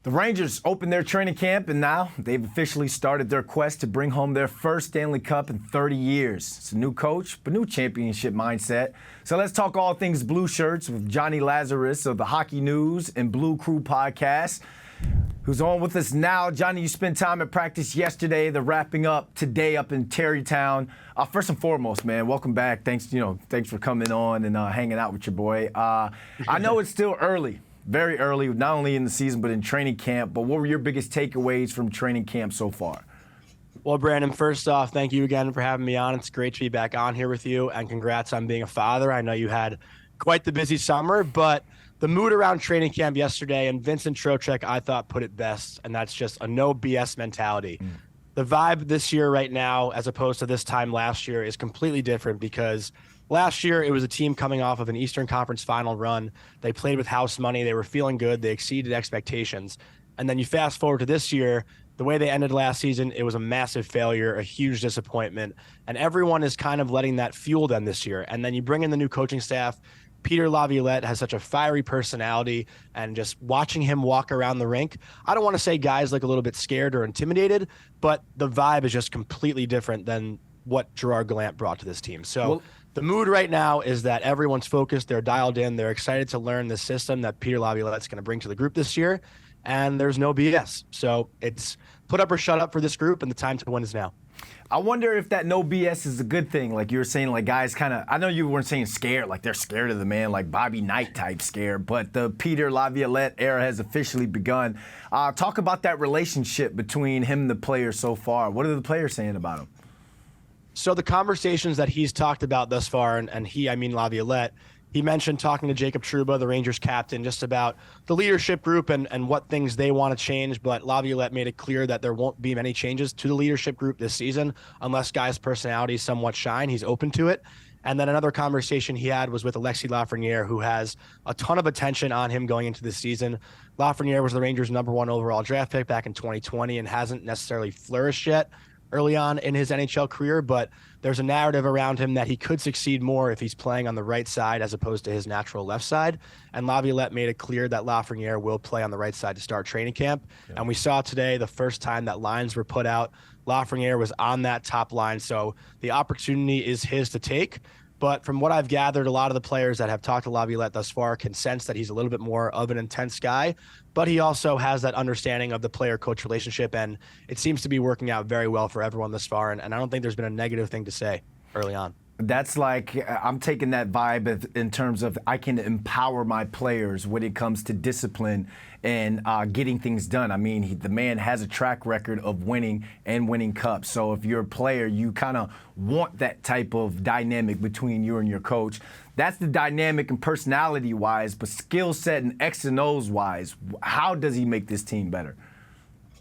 The Rangers opened their training camp, and now they've officially started their quest to bring home their first Stanley Cup in 30 years. It's a new coach, but new championship mindset. So let's talk all things Blueshirts with Jonny Lazarus of the Hockey News and Blue Crew podcast, who's on with us now. Jonny, you spent time at practice yesterday. They're wrapping up today up in Terrytown. First and foremost, man, welcome back. Thanks for coming on and hanging out with your boy. I know it's still early. Very early, not only in the season, but in training camp. But what were your biggest takeaways from training camp so far? Well, Brandon, first off, thank you again for having me on. It's great to be back on here with you, and congrats on being a father. I know you had quite the busy summer, but the mood around training camp yesterday, and Vincent Trocheck, I thought, put it best, and that's just a no BS mentality. The vibe this year right now, as opposed to this time last year, is completely different because last year, it was a team coming off of an Eastern Conference final run. They played with house money. They were feeling good. They exceeded expectations. And then you fast forward to this year, the way they ended last season, it was a massive failure, a huge disappointment. And everyone is kind of letting that fuel them this year. And then you bring in the new coaching staff. Peter Laviolette has such a fiery personality, and just watching him walk around the rink, I don't want to say guys look a little bit scared or intimidated, but the vibe is just completely different than what Gerard Gallant brought to this team. So the mood right now is that everyone's focused, they're dialed in, they're excited to learn the system that Peter Laviolette's going to bring to the group this year, and there's no BS. So it's put up or shut up for this group, and the time to win is now. I wonder if that no BS is a good thing. Like you were saying, like guys kind of, I know you weren't saying scared, like they're scared of the man, like Bobby Knight type scared, but the Peter Laviolette era has officially begun. Talk about that relationship between him and the players so far. What are the players saying about him? So the conversations that he's talked about thus far, and he, I mean Laviolette, he mentioned talking to Jacob Trouba, the Rangers captain, just about the leadership group and what things they want to change. But Laviolette made it clear that there won't be many changes to the leadership group this season unless guys' personalities somewhat shine. He's open to it. And then another conversation he had was with Alexis Lafreniere, who has a ton of attention on him going into this season. Lafreniere was the Rangers' #1 overall draft pick back in 2020 and hasn't necessarily flourished yet early on in his NHL career, but there's a narrative around him that he could succeed more if he's playing on the right side as opposed to his natural left side. And Laviolette made it clear that Lafreniere will play on the right side to start training camp. Yeah. And we saw today the first time that lines were put out, Lafreniere was on that top line. So the opportunity is his to take. But from what I've gathered, a lot of the players that have talked to Laviolette thus far can sense that he's a little bit more of an intense guy, but he also has that understanding of the player-coach relationship, and it seems to be working out very well for everyone thus far, and I don't think there's been a negative thing to say early on. That's like, I'm taking that vibe in terms of I can empower my players when it comes to discipline and getting things done. I mean, the man has a track record of winning and winning cups. So if you're a player, you kind of want that type of dynamic between you and your coach. That's the dynamic and personality-wise, but skill set and X and O's-wise, how does he make this team better?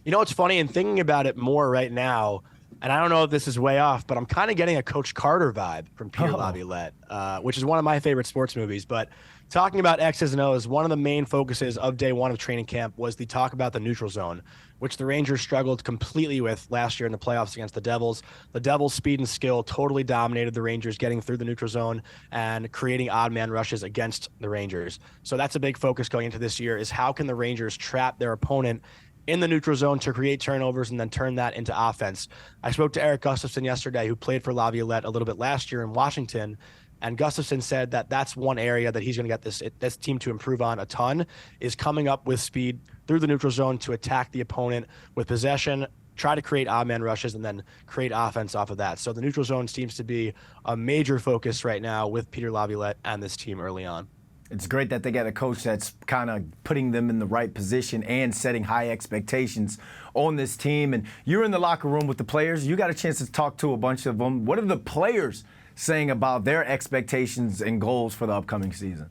You know, it's funny, and thinking about it more right now, and I don't know if this is way off, but I'm kind of getting a Coach Carter vibe from Peter Laviolette, which is one of my favorite sports movies. But talking about X's and O's, one of the main focuses of day one of training camp was the talk about the neutral zone, which the Rangers struggled completely with last year in the playoffs against the Devils. The Devils' speed and skill totally dominated the Rangers getting through the neutral zone and creating odd man rushes against the Rangers. So that's a big focus going into this year, is how can the Rangers trap their opponent in the neutral zone to create turnovers and then turn that into offense. I spoke to Eric Gustafsson yesterday, who played for Laviolette a little bit last year in Washington, and Gustafsson said that that's one area that he's going to get this team to improve on a ton, is coming up with speed through the neutral zone to attack the opponent with possession, try to create odd man rushes, and then create offense off of that. So the neutral zone seems to be a major focus right now with Peter Laviolette and this team early on. It's great that they got a coach that's kind of putting them in the right position and setting high expectations on this team. And you're in the locker room with the players. You got a chance to talk to a bunch of them. What are the players saying about their expectations and goals for the upcoming season?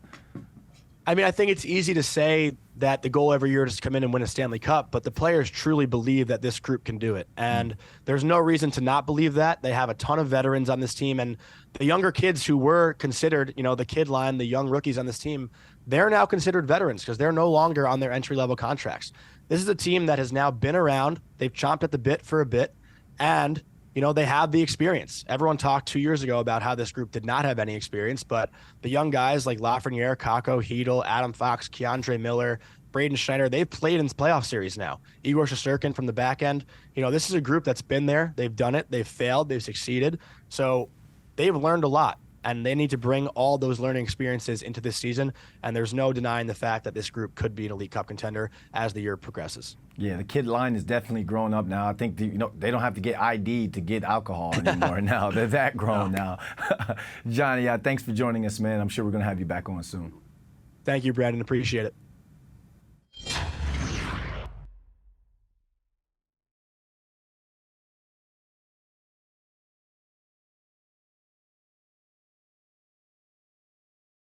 I mean, I think it's easy to say that the goal every year is to come in and win a Stanley Cup, but the players truly believe that this group can do it. And there's no reason to not believe that. They have a ton of veterans on this team, and the younger kids who were considered, the kid line, the young rookies on this team, they're now considered veterans because they're no longer on their entry-level contracts. This is a team that has now been around. They've chomped at the bit for a bit, and they have the experience. Everyone talked 2 years ago about how this group did not have any experience, but the young guys like Lafreniere, Kakko, Hedel, Adam Fox, Keandre Miller, Braden Schneider, they've played in playoff series now. Igor Shesterkin from the back end. This is a group that's been there. They've done it. They've failed. They've succeeded. So they've learned a lot, and they need to bring all those learning experiences into this season. And there's no denying the fact that this group could be an Elite Cup contender as the year progresses. Yeah, the kid line is definitely grown up now. I think they don't have to get ID to get alcohol anymore now. They're that grown now. Jonny, thanks for joining us, man. I'm sure we're going to have you back on soon. Thank you, Brandon. Appreciate it.